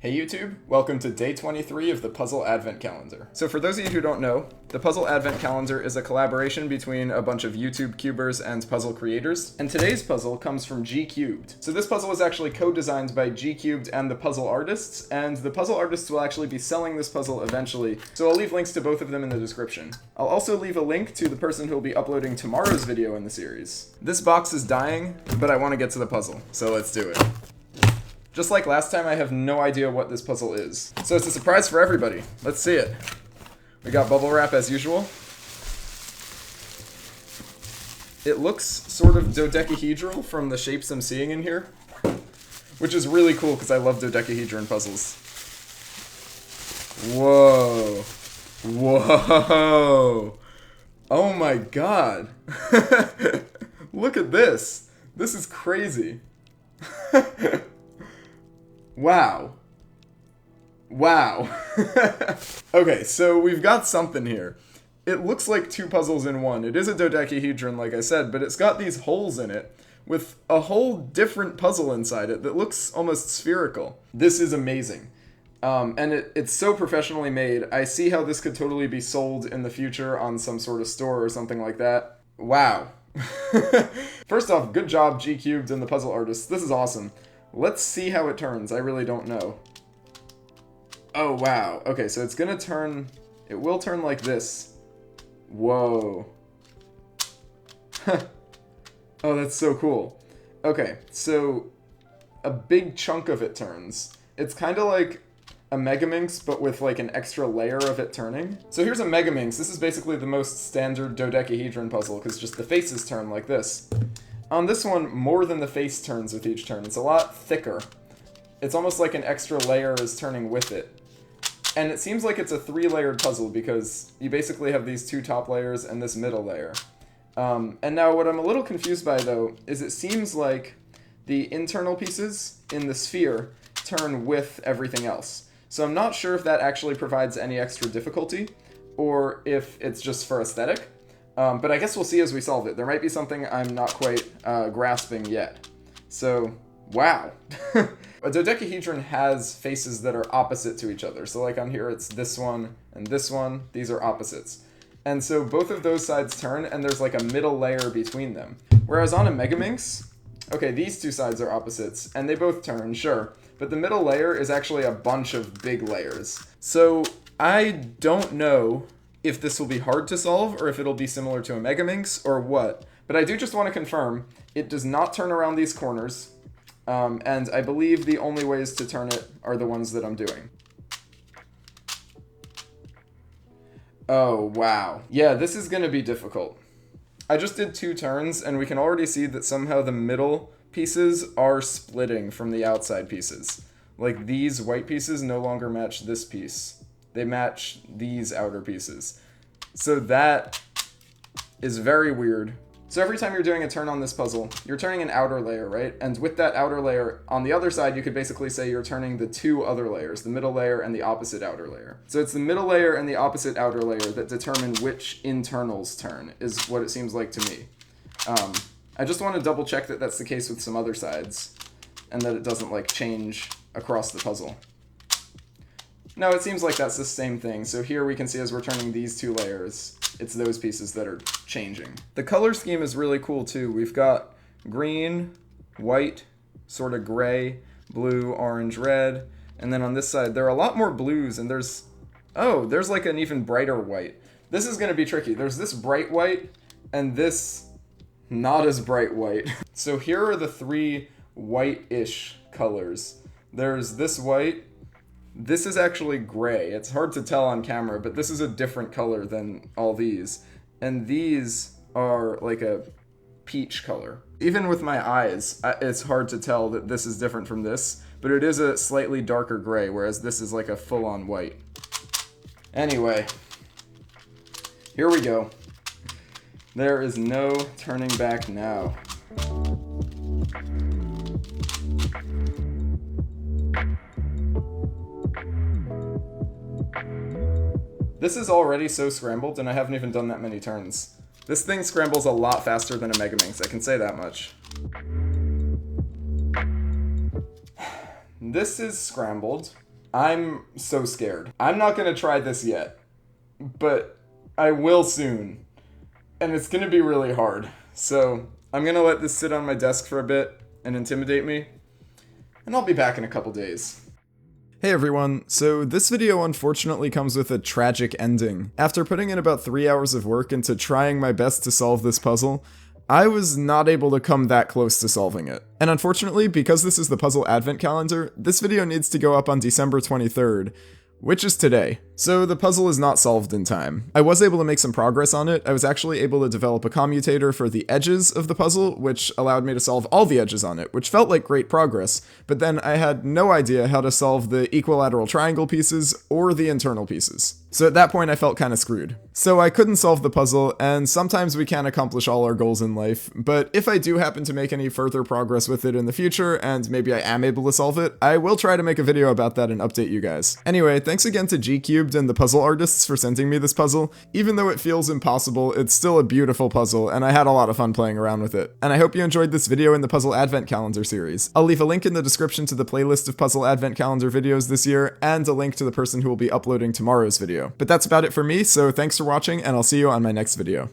Hey YouTube, welcome to day 23 of the Puzzle Advent Calendar. So for those of you who don't know, the Puzzle Advent Calendar is a collaboration between a bunch of YouTube cubers and puzzle creators, and today's puzzle comes from G-Cubed. So this puzzle was actually co-designed by G-Cubed and ThePuzzleArtists, and the Puzzle Artists will actually be selling this puzzle eventually, so I'll leave links to both of them in the description. I'll also leave a link to the person who will be uploading tomorrow's video in the series. This box is dying, but I want to get to the puzzle, so let's do it. Just like last time, I have no idea what this puzzle is. So it's a surprise for everybody. Let's see it. We got bubble wrap as usual. It looks sort of dodecahedral from the shapes I'm seeing in here, which is really cool because I love dodecahedron puzzles. Whoa. Whoa. Oh my god. Look at this. This is crazy. Wow. Wow. Okay, so we've got something here. It looks like two puzzles in one. It is a dodecahedron, like I said, but it's got these holes in it with a whole different puzzle inside it that looks almost spherical. This is amazing. And it's so professionally made. I see how this could totally be sold in the future on some sort of store or something like that. Wow. First off, good job, G-Cubed and the Puzzle Artists. This is awesome. Let's see how it turns. I really don't know. Oh, wow. Okay, so it's gonna turn... It will turn like this. Whoa. Oh, that's so cool. Okay, so a big chunk of it turns. It's kind of like a Megaminx, but with like an extra layer of it turning. So here's a Megaminx. This is basically the most standard dodecahedron puzzle, because just the faces turn like this. On this one, more than the face turns with each turn. It's a lot thicker. It's almost like an extra layer is turning with it. And it seems like it's a three-layered puzzle because you basically have these two top layers and this middle layer. And now what I'm a little confused by, though, is it seems like the internal pieces in the sphere turn with everything else. So I'm not sure if that actually provides any extra difficulty or if it's just for aesthetic. But I guess we'll see as we solve it. There might be something I'm not quite grasping yet. So, wow. A dodecahedron has faces that are opposite to each other. So like on here, it's this one and this one. These are opposites. And so both of those sides turn, and there's like a middle layer between them. Whereas on a Megaminx, okay, these two sides are opposites, and they both turn, sure. But the middle layer is actually a bunch of big layers. So I don't know if this will be hard to solve, or if it'll be similar to a Megaminx, or what. But I do just want to confirm, it does not turn around these corners, and I believe the only ways to turn it are the ones that I'm doing. Oh, wow. Yeah, this is going to be difficult. I just did 2 turns, and we can already see that somehow the middle pieces are splitting from the outside pieces. Like, these white pieces no longer match this piece. They match these outer pieces. So that is very weird. So every time you're doing a turn on this puzzle, you're turning an outer layer, right? And with that outer layer, on the other side, you could basically say you're turning the 2 other layers, the middle layer and the opposite outer layer. So it's the middle layer and the opposite outer layer that determine which internals turn, is what it seems like to me. I just want to double check that that's the case with some other sides, and that it doesn't like change across the puzzle. No, it seems like that's the same thing. So here we can see as we're turning these 2 layers, it's those pieces that are changing. The color scheme is really cool too. We've got green, white, sort of gray, blue, orange, red, and then on this side there are a lot more blues, and there's like an even brighter white. This is going to be tricky. There's this bright white and this not as bright white. So here are the 3 white-ish colors. There's this white. This is actually gray. It's hard to tell on camera, but this is a different color than all these. And these are like a peach color. Even with my eyes, it's hard to tell that this is different from this, but it is a slightly darker gray, whereas this is like a full-on white. Anyway, here we go. There is no turning back now. This is already so scrambled, and I haven't even done that many turns. This thing scrambles a lot faster than a Megaminx, I can say that much. This is scrambled. I'm so scared. I'm not gonna try this yet, but I will soon. And it's gonna be really hard. So I'm gonna let this sit on my desk for a bit and intimidate me, and I'll be back in a couple days. Hey everyone, so this video unfortunately comes with a tragic ending. After putting in about 3 hours of work into trying my best to solve this puzzle, I was not able to come that close to solving it. And unfortunately, because this is the puzzle advent calendar, this video needs to go up on December 23rd, which is today. So the puzzle is not solved in time. I was able to make some progress on it. I was actually able to develop a commutator for the edges of the puzzle, which allowed me to solve all the edges on it, which felt like great progress, but then I had no idea how to solve the equilateral triangle pieces or the internal pieces. So at that point I felt kind of screwed. So I couldn't solve the puzzle, and sometimes we can't accomplish all our goals in life, but if I do happen to make any further progress with it in the future, and maybe I am able to solve it, I will try to make a video about that and update you guys. Anyway, thanks again to G-Cubed and ThePuzzleArtists for sending me this puzzle. Even though it feels impossible, it's still a beautiful puzzle, and I had a lot of fun playing around with it. And I hope you enjoyed this video in the Puzzle Advent Calendar series. I'll leave a link in the description to the playlist of Puzzle Advent Calendar videos this year, and a link to the person who will be uploading tomorrow's video. But that's about it for me, so thanks for watching, and I'll see you on my next video.